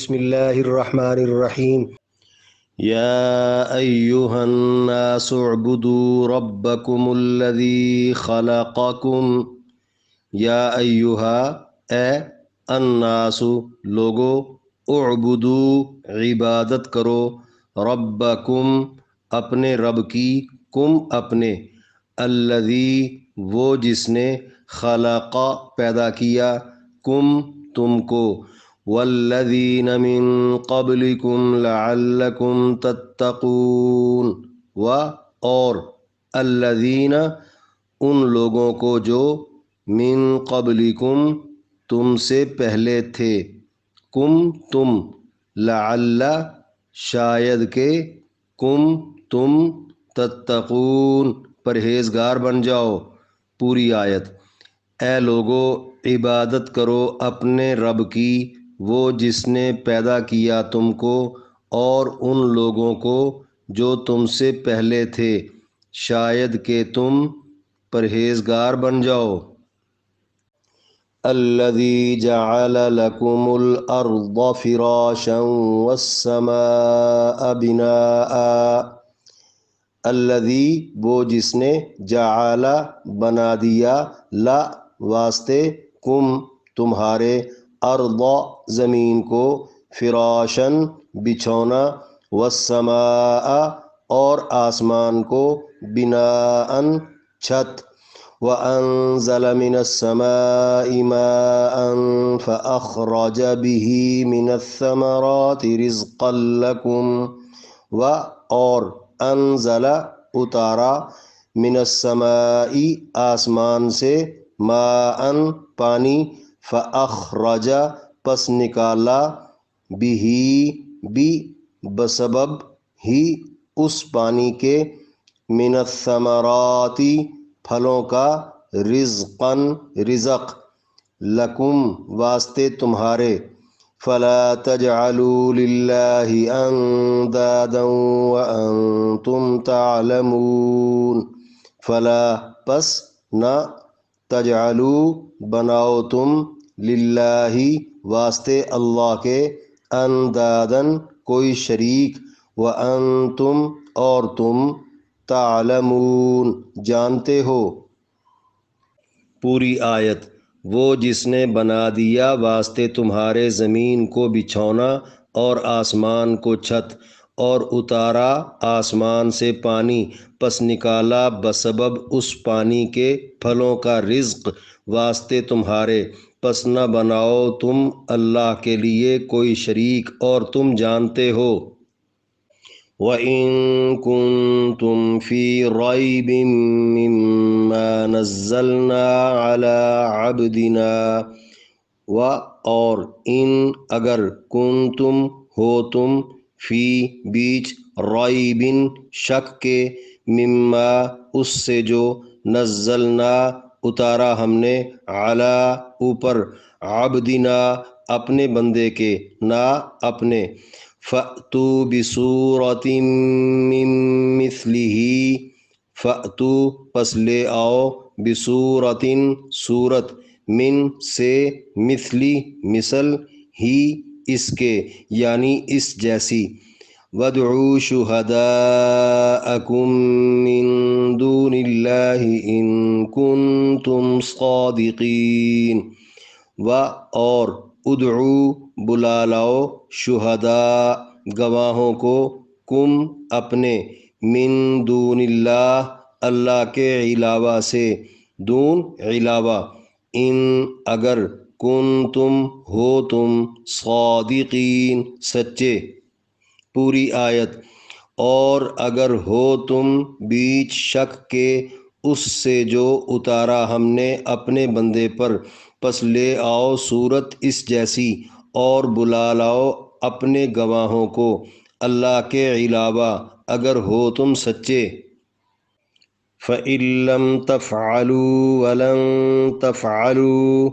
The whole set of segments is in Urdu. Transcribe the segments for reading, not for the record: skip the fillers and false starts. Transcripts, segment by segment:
بسم اللہ الرحمن الرحیم یا ایہا الناس اعبدوا ربکم الذی خلقکم یا ایہا اے الناس لوگو اعبدوا عبادت کرو ربکم اپنے رب کی کم اپنے الذی وہ جس نے خلق پیدا کیا کم تم کو والذین من قبلکم لعلکم تتقون اور الذین ان لوگوں کو جو من قبلکم تم سے پہلے تھے کم تم لعل شاید کہ کم تم تتقون پرہیزگار بن جاؤ۔ پوری آیت۔ اے لوگو عبادت کرو اپنے رب کی وہ جس نے پیدا کیا تم کو اور ان لوگوں کو جو تم سے پہلے تھے شاید کہ تم پرہیزگار بن جاؤ۔ الذی جعل لکم الارض فراشا والسماء بناء الذی وہ جس نے جعل بنا دیا لا واسطے کم تمہارے ارض زمین کو فراشن بچھونا والسماء اور آسمان کو بناء چھت وَأَنزَلَ مِنَ السَّمَاءِ مَاءً فَأَخْرَجَ بِهِ مِنَ الثَّمَرَاتِ رِزْقًا لَكُمْ اور انزل اتارا من السماء آسمان سے ماءً پانی فأخرج پس نکالا بھی بسبب ہی اس پانی کے من الثمرات پھلوں کا رزقاً رزق لکم واسطے تمہارے فلا تجعلوا للہ اندادا وانتم تعلمون فلا پس نہ تجعلوا بناؤ تم للہ واسطے اللہ کے اندادن کوئی شریک وانتم اور تم تعلمون جانتے ہو۔ پوری آیت۔ وہ جس نے بنا دیا واسطے تمہارے زمین کو بچھونا اور آسمان کو چھت اور اتارا آسمان سے پانی پس نکالا بسبب اس پانی کے پھلوں کا رزق واسطے تمہارے پس نہ بناؤ تم اللہ کے لیے کوئی شریک اور تم جانتے ہو۔ وَإِن كُنتُمْ فِي رَيْبٍ مِّمَّا نَزَّلْنَا عَلَىٰ عَبْدِنَا اور ان اگر کنتم ہو تم فی بیچ رائبن شک کے مما اس سے جو نزلنا اتارا ہم نے علی اوپر عبدنا اپنے بندے کے نا اپنے فَأْتُوا بِسُورَةٍ مِّن مِّثْلِهِ فَأْتُوا پس لے آؤ بِسُورَةٍ صورت من سے مثلی مثل ہی اس کے یعنی اس جیسی وَادْعُوا شُهَدَاءَكُم مِّن دُونِ اللَّهِ إِن كُنتُمْ صَادِقِينَ اور ادعو بلا لاؤ شہداء گواہوں کو کم اپنے من دون اللہ اللہ کے علاوہ سے دون علاوہ ان اگر کنتم ہو تم صادقین سچے۔ پوری آیت۔ اور اگر ہو تم بیچ شک کے اس سے جو اتارا ہم نے اپنے بندے پر پس لے آؤ صورت اس جیسی اور بلا لاؤ اپنے گواہوں کو اللہ کے علاوہ اگر ہو تم سچے۔ فَإِن لَّمْ تَفْعَلُوا وَلَن تَفْعَلُوا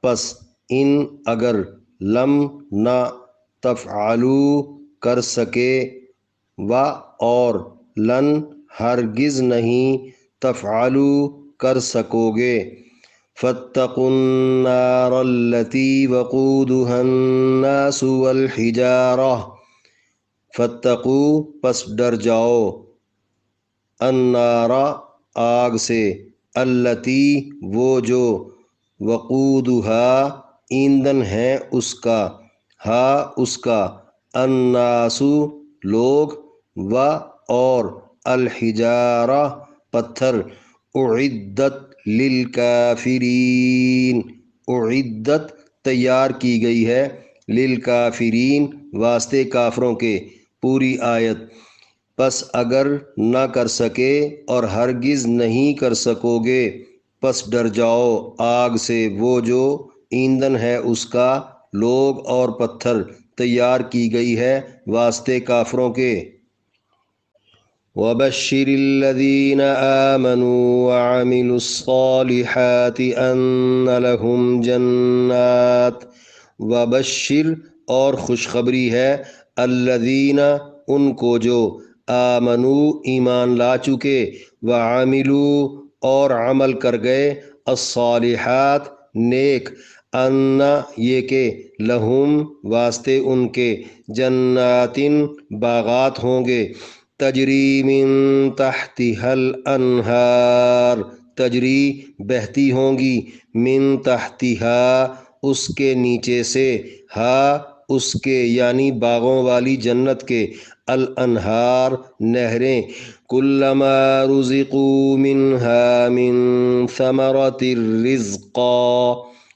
پس ان اگر لم نہ تفعلوا کر سکے اور لن ہرگز نہیں تفعلوا کر سکو گے فاتقوا النار التي وقودها الناس والحجارہ، فتقوا پس ڈر جاؤ، النار آگ سے، التی وہ جو، وقودها ایندھن ہے اس کا، ہا اس کا، الناس لوگ، و اور، الحجارہ پتھر، اعدت للکافرین اعدت تیار کی گئی ہے، للکافرین واسطے کافروں کے۔ پوری آیت۔ پس اگر نہ کر سکے اور ہرگز نہیں کر سکو گے، پس ڈر جاؤ آگ سے وہ جو ایندھن ہے اس کا، لوگ اور پتھر، تیار کی گئی ہے واسطے کافروں کے۔ وَبَشِّرِ الَّذِينَ آمَنُوا وَعَمِلُوا الصَّالِحَاتِ أَنَّ لَهُمْ جَنَّاتٍ، وَبَشِّرْ اور خوشخبری ہے، الَّذِينَ ان کو جو، آمنوا ایمان لا چکے، وعملوا اور عمل کر گئے، الصالحات نیک، ان یہ کہ، لہم واسطے ان کے، جناتن باغات ہوں گے، تجری من تحتها الانہار تجری بہتی ہوں گی، من تحتها اس کے نیچے سے، ہا اس کے یعنی باغوں والی جنت کے، الانہار نہریں، کلما رزقوا منها من ثمرۃ الرزقا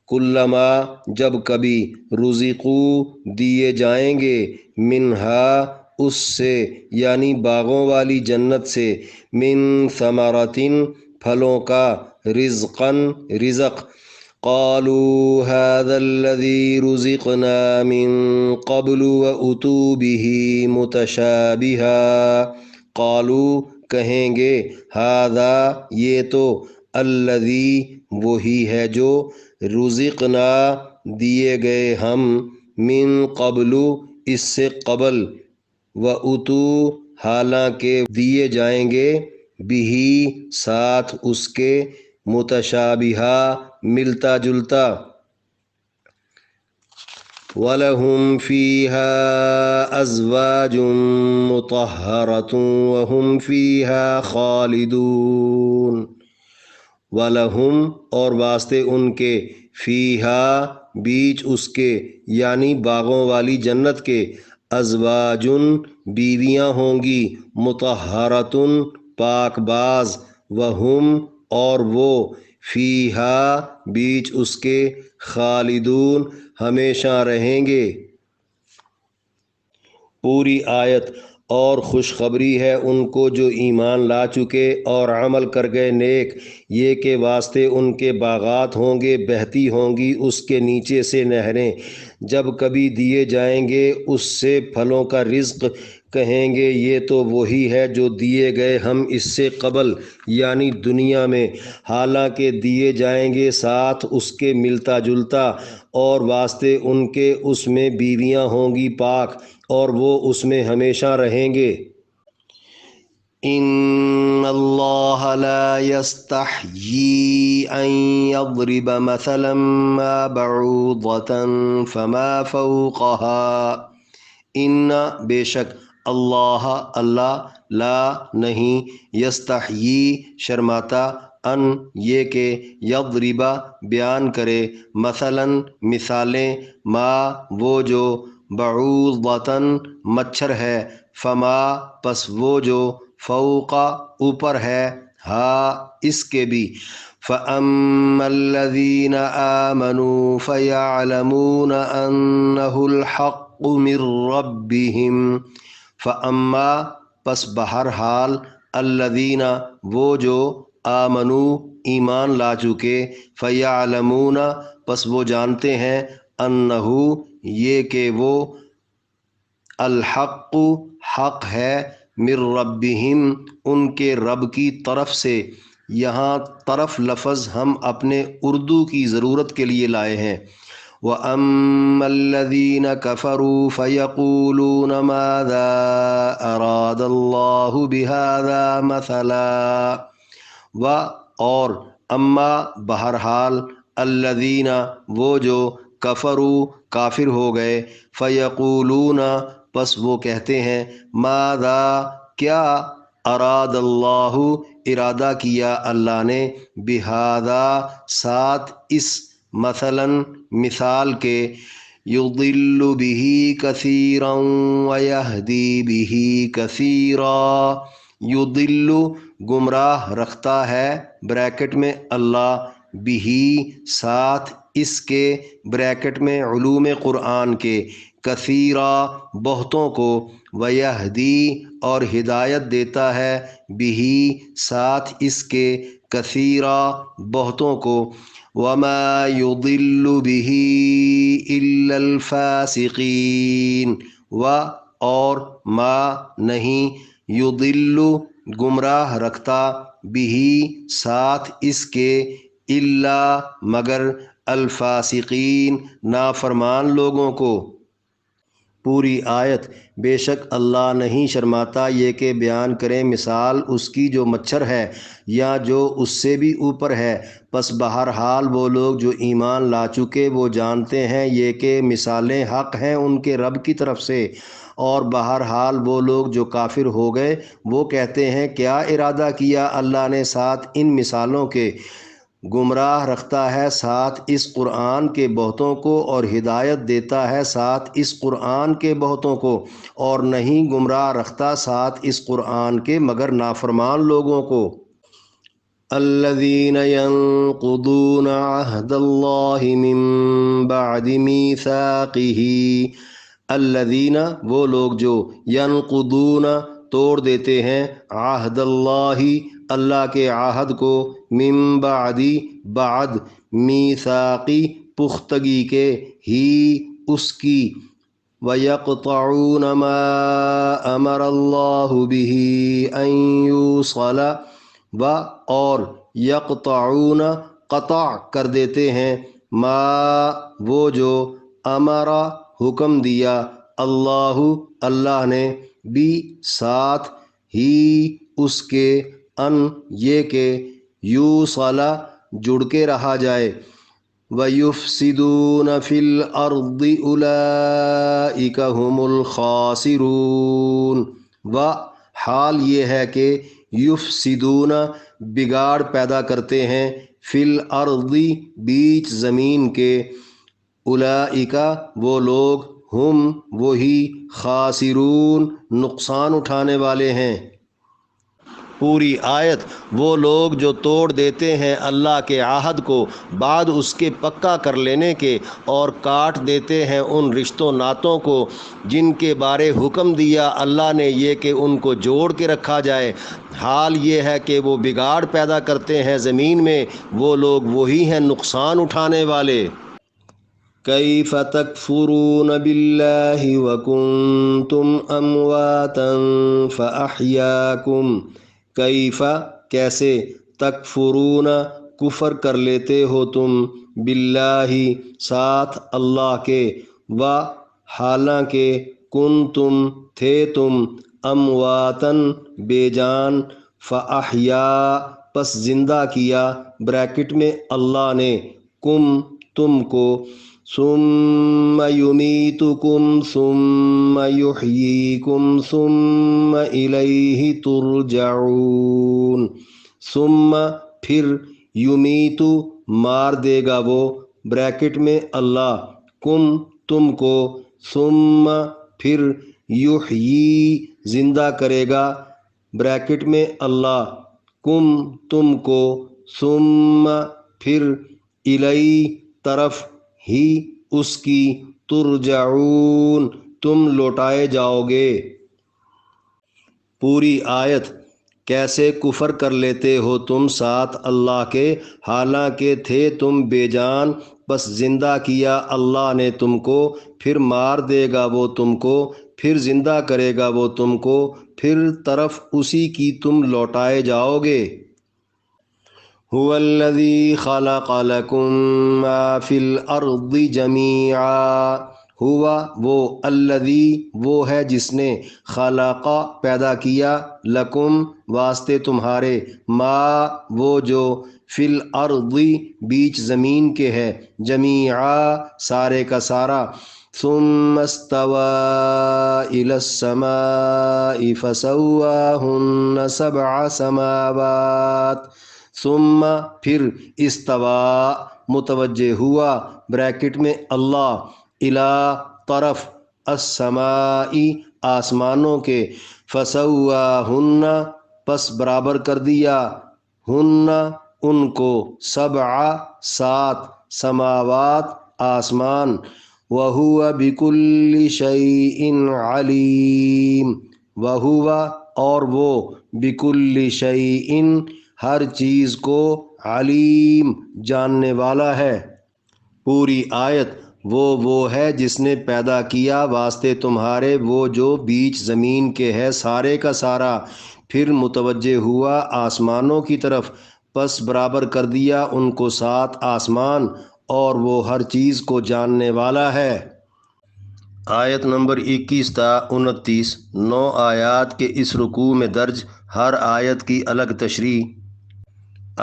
کلما جب کبھی، رزقوا دیے جائیں گے، منہا اس سے یعنی باغوں والی جنت سے، من ثمرۃ پھلوں کا، رزقاً رزق، قالوا هذا الذي رزقنا من قبل وأتوا به متشابها قالوا کہیں گے، ھذا یہ تو، الذی وہی ہے جو، رزقنا دیے گئے ہم، من قبل اس سے قبل، وَأُتُوا حالانکہ دیے جائیں گے، بِہِ ساتھ اس کے، متشابہا ملتا جلتا، وَلَهُمْ فِيهَا أَزْوَاجٌ مُطَهَّرَةٌ وَهُمْ فِيهَا خَالِدُونَ وَلَهُمْ اور واسطے ان کے، فِيهَا بیچ اس کے یعنی باغوں والی جنت کے، ازواجن بیویاں ہوں گی، مطہرۃ پاک باز، وہم اور وہ، فیہا بیچ اس کے، خالدون ہمیشہ رہیں گے۔ پوری آیت۔ اور خوشخبری ہے ان کو جو ایمان لا چکے اور عمل کر گئے نیک، یہ کہ واسطے ان کے باغات ہوں گے، بہتی ہوں گی اس کے نیچے سے نہریں، جب کبھی دیے جائیں گے اس سے پھلوں کا رزق، کہیں گے یہ تو وہی ہے جو دیے گئے ہم اس سے قبل یعنی دنیا میں، حالانکہ دیے جائیں گے ساتھ اس کے ملتا جلتا، اور واسطے ان کے اس میں بیویاں ہوں گی پاک، اور وہ اس میں ہمیشہ رہیں گے۔ ان اللہ لا یستحیی ان یضرب مثلا ما بعوضۃ فما فوقها، ان بے شک، اللہ اللہ، لا نہیں، یستحیی شرماتا، ان یہ کہ، یضرب بیان کرے، مثلاً مثالیں، ما وہ جو، بعوضۃ مچھر ہے، فما پس وہ جو، فوق اوپر ہے، ہا اس کے بھی، فَأَمَّا الَّذِينَ آمَنُوا فَيَعْلَمُونَ أَنَّهُ الْحَقُّ مِنْ رَبِّهِمْ فَأَمَّا پس بہرحال، الَّذِينَ وہ جو، آمنوا ایمان لا چکے، فَيَعْلَمُونَ پس وہ جانتے ہیں، أَنَّهُ یہ کہ وہ، الحق حق ہے، من ربہم ان کے رب کی طرف سے، یہاں طرف لفظ ہم اپنے اردو کی ضرورت کے لیے لائے ہیں۔ وَأَمَّا الَّذِينَ كَفَرُوا فَيَقُولُونَ مَاذَا أَرَادَ اللَّهُ بِهَذَا مَثَلًا، و اور، اما بہرحال، الذین وہ جو کفروا کافر ہو گئے، فیقولون پس وہ کہتے ہیں، ماذا کیا، اراد اللہ ارادہ کیا اللہ نے، بہذا ساتھ اس، مثلا مثال کے، یضل بہ کثیرا ویہدی بہ کثیرا، یضل گمراہ رکھتا ہے، بریکٹ میں اللہ، بہی ساتھ اس کے، بریکٹ میں علوم قرآن کے، کثیرا بہتوں کو، ویہدی اور ہدایت دیتا ہے، بہی ساتھ اس کے، کثیرا بہتوں کو، وما یضل بہ الا الفاسقین، اور ما نہیں، یضل گمراہ رکھتا، بہی ساتھ اس کے، الا مگر، الفاسقین نافرمان لوگوں کو۔ پوری آیت۔ بے شک اللہ نہیں شرماتا یہ کہ بیان کریں مثال اس کی جو مچھر ہے یا جو اس سے بھی اوپر ہے، پس بہرحال وہ لوگ جو ایمان لا چکے وہ جانتے ہیں یہ کہ مثالیں حق ہیں ان کے رب کی طرف سے، اور بہرحال وہ لوگ جو کافر ہو گئے وہ کہتے ہیں کیا ارادہ کیا اللہ نے ساتھ ان مثالوں کے، گمراہ رکھتا ہے ساتھ اس قرآن کے بہتوں کو، اور ہدایت دیتا ہے ساتھ اس قرآن کے بہتوں کو، اور نہیں گمراہ رکھتا ساتھ اس قرآن کے مگر نافرمان لوگوں کو۔ الذین ینقضون عہد اللہ من بعد میثاقہ، الذین وہ لوگ جو، ینقضون توڑ دیتے ہیں، عہد اللہ اللہ کے عہد کو، من بعدی بعد، میثاقی پختگی کے، ہی اس کی، وَيَقْطَعُونَ مَا أَمَرَ اللَّهُ بِهِ أَن يُوصَلَ، اور یقطعون قطع کر دیتے ہیں، ما وہ جو، امرا حکم دیا، اللہ اللہ نے، بھی ساتھ، ہی اس کے، ان یہ کہ، یوصل جڑ کے رہا جائے، وَيُفْسِدُونَ فِي الْأَرْضِ أُولَئِكَ هُمُ الْخَاسِرُونَ، حال یہ ہے کہ، یفسدون بگاڑ پیدا کرتے ہیں، فی الارض بیچ زمین کے، اولئک وہ لوگ، ہم وہی، خاسرون نقصان اٹھانے والے ہیں۔ پوری آیت۔ وہ لوگ جو توڑ دیتے ہیں اللہ کے عہد کو بعد اس کے پکا کر لینے کے، اور کاٹ دیتے ہیں ان رشتوں ناتوں کو جن کے بارے حکم دیا اللہ نے یہ کہ ان کو جوڑ کے رکھا جائے، حال یہ ہے کہ وہ بگاڑ پیدا کرتے ہیں زمین میں، وہ لوگ وہی ہیں نقصان اٹھانے والے۔ کیف تکفرون باللہ وکنتم امواتا فاحیاکم، کیف کیسے، تکفرون کفر کر لیتے ہو تم، باللہ ساتھ اللہ کے، و حالانکہ، کنتم تھے تم، امواتن بے جان، فاحیا پس زندہ کیا، بریکٹ میں اللہ نے، کم تم کو، ثم یمیتکم ثم یحییکم ثم الیہ ترجعون، ثم پھر، یمیتو مار دے گا وہ، بریکٹ میں اللہ، کم تم کو، ثم پھر، یحیی زندہ کرے گا، بریکٹ میں اللہ، کم تم کو، ثم پھر، الی طرف، ہی اس کی، ترجعون تم لوٹائے جاؤ گے۔ پوری آیت۔ کیسے کفر کر لیتے ہو تم ساتھ اللہ کے، حالانکہ تھے تم بے جان، بس زندہ کیا اللہ نے تم کو، پھر مار دے گا وہ تم کو، پھر زندہ کرے گا وہ تم کو، پھر طرف اسی کی تم لوٹائے جاؤ گے۔ هو الذی خلق لکم ما فی الارض جمیعا، ہوا وہ الذی وہ ہے جس نے خلق پیدا کیا لکم واسطے تمہارے ما وہ جو فی الارض بیچ زمین کے ہے جمیعا سارے کا سارا ثم استوى الى السماء فسواهن سبع سماوات ثم پھر استوا متوجہ ہوا بریکٹ میں اللہ الی طرف السماء آسمانوں کے فسواہن پس برابر کر دیا ہن ان کو سبع سات سماوات آسمان وَهُوَ بِكُلِّ شَيْءٍ عَلِيمٌ وَهُوَ اور وہ بِكُلِّ شَيْءٍ ہر چیز کو علیم جاننے والا ہے۔ پوری آیت وہ ہے جس نے پیدا کیا واسطے تمہارے وہ جو بیچ زمین کے ہے سارے کا سارا، پھر متوجہ ہوا آسمانوں کی طرف، پس برابر کر دیا ان کو سات آسمان، اور وہ ہر چیز کو جاننے والا ہے۔ آیت نمبر 21 تا 29 9 آیات کے اس رکوع میں درج ہر آیت کی الگ تشریح۔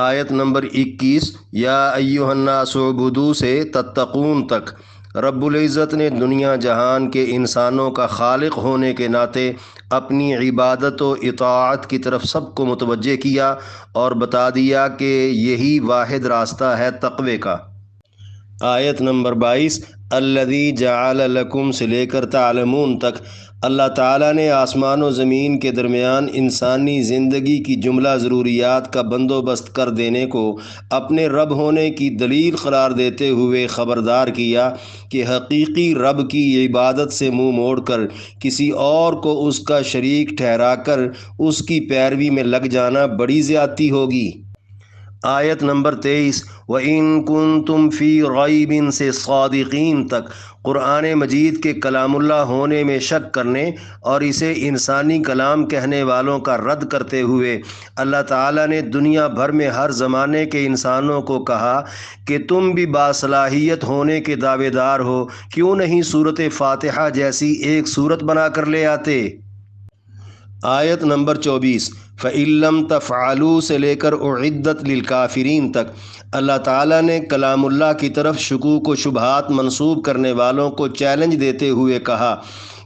آیت نمبر 21 یا ایھا الناس اعبدوا سے تتقون تک رب العزت نے دنیا جہان کے انسانوں کا خالق ہونے کے ناطے اپنی عبادت و اطاعت کی طرف سب کو متوجہ کیا اور بتا دیا کہ یہی واحد راستہ ہے تقوی کا۔ آیت نمبر 22 الذی جعل لکم سے لے کر تعلمون تک اللہ تعالیٰ نے آسمان و زمین کے درمیان انسانی زندگی کی جملہ ضروریات کا بندوبست کر دینے کو اپنے رب ہونے کی دلیل قرار دیتے ہوئے خبردار کیا کہ حقیقی رب کی عبادت سے منہ موڑ کر کسی اور کو اس کا شریک ٹھہرا کر اس کی پیروی میں لگ جانا بڑی زیادتی ہوگی۔ آیت نمبر 23 وَإِن كُنتُمْ فِي رَيْبٍ سے صادقین تک قرآن مجید کے کلام اللہ ہونے میں شک کرنے اور اسے انسانی کلام کہنے والوں کا رد کرتے ہوئے اللہ تعالیٰ نے دنیا بھر میں ہر زمانے کے انسانوں کو کہا کہ تم بھی باصلاحیت ہونے کے دعوے دار ہو، کیوں نہیں سورۃ فاتحہ جیسی ایک سورت بنا کر لے آتے۔ آیت نمبر 24 فَإِن لَّمْ تَفْعَلُوا سے لے کر اُعِدَّتْ لِلْكَافِرِينَ تک اللہ تعالیٰ نے کلام اللہ کی طرف شکوک و شبہات منسوب کرنے والوں کو چیلنج دیتے ہوئے کہا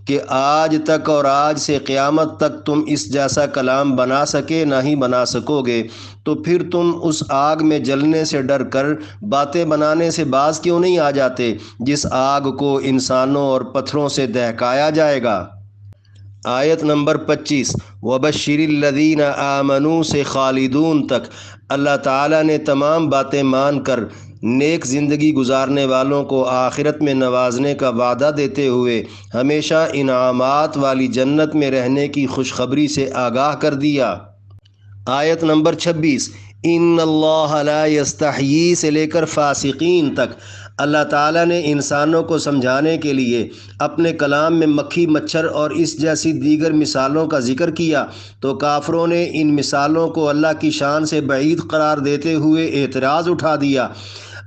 کہ آج تک اور آج سے قیامت تک تم اس جیسا کلام بنا سکے نہ ہی بنا سکو گے، تو پھر تم اس آگ میں جلنے سے ڈر کر باتیں بنانے سے باز کیوں نہیں آ جاتے جس آگ کو انسانوں اور پتھروں سے دہکایا جائے گا۔ آیت نمبر 25 وَبَشِّرِ الَّذِينَ آمَنُوا سے خالدون تک اللہ تعالیٰ نے تمام باتیں مان کر نیک زندگی گزارنے والوں کو آخرت میں نوازنے کا وعدہ دیتے ہوئے ہمیشہ انعامات والی جنت میں رہنے کی خوشخبری سے آگاہ کر دیا۔ آیت نمبر 26 ان اللہ لا یستحیی سے لے کر فاسقین تک اللہ تعالیٰ نے انسانوں کو سمجھانے کے لیے اپنے کلام میں مکھی مچھر اور اس جیسی دیگر مثالوں کا ذکر کیا، تو کافروں نے ان مثالوں کو اللہ کی شان سے بعید قرار دیتے ہوئے اعتراض اٹھا دیا۔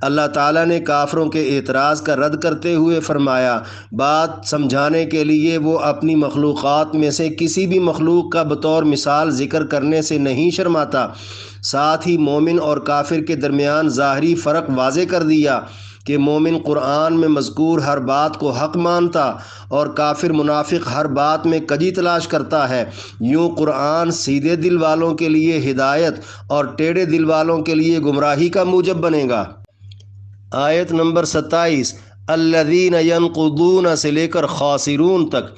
اللہ تعالیٰ نے کافروں کے اعتراض کا رد کرتے ہوئے فرمایا بات سمجھانے کے لیے وہ اپنی مخلوقات میں سے کسی بھی مخلوق کا بطور مثال ذکر کرنے سے نہیں شرماتا۔ ساتھ ہی مومن اور کافر کے درمیان ظاہری فرق واضح کر دیا کہ مومن قرآن میں مذکور ہر بات کو حق مانتا اور کافر منافق ہر بات میں کجی تلاش کرتا ہے۔ یوں قرآن سیدھے دل والوں کے لیے ہدایت اور ٹیڑھے دل والوں کے لیے گمراہی کا موجب بنے گا۔ آیت نمبر 27 الذین ینقضون سے لے کر خاسرون تک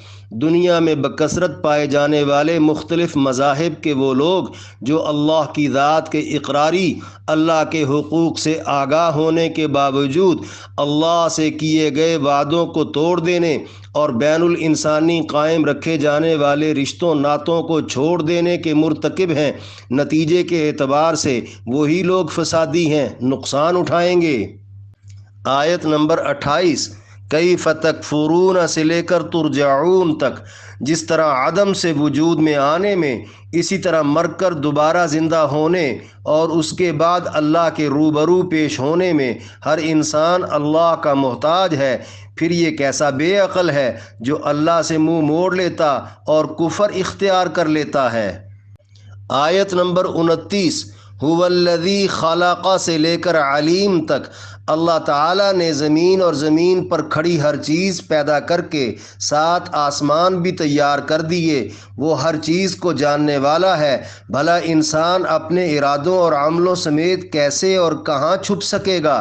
دنیا میں بکثرت پائے جانے والے مختلف مذاہب کے وہ لوگ جو اللہ کی ذات کے اقراری اللہ کے حقوق سے آگاہ ہونے کے باوجود اللہ سے کیے گئے وعدوں کو توڑ دینے اور بین الانسانی قائم رکھے جانے والے رشتوں ناتوں کو چھوڑ دینے کے مرتکب ہیں، نتیجے کے اعتبار سے وہی لوگ فسادی ہیں، نقصان اٹھائیں گے۔ آیت نمبر 28 کیف تکفرون سے لے کر ترجعون تک، جس طرح عدم سے وجود میں آنے میں، اسی طرح مر کر دوبارہ زندہ ہونے اور اس کے بعد اللہ کے روبرو پیش ہونے میں ہر انسان اللہ کا محتاج ہے، پھر یہ کیسا بے عقل ہے جو اللہ سے منہ موڑ لیتا اور کفر اختیار کر لیتا ہے۔ آیت نمبر 29، هو الذی خلق سے لے کر علیم تک، اللہ تعالیٰ نے زمین اور زمین پر کھڑی ہر چیز پیدا کر کے 7 آسمان بھی تیار کر دیے، وہ ہر چیز کو جاننے والا ہے۔ بھلا انسان اپنے ارادوں اور عملوں سمیت کیسے اور کہاں چھپ سکے گا؟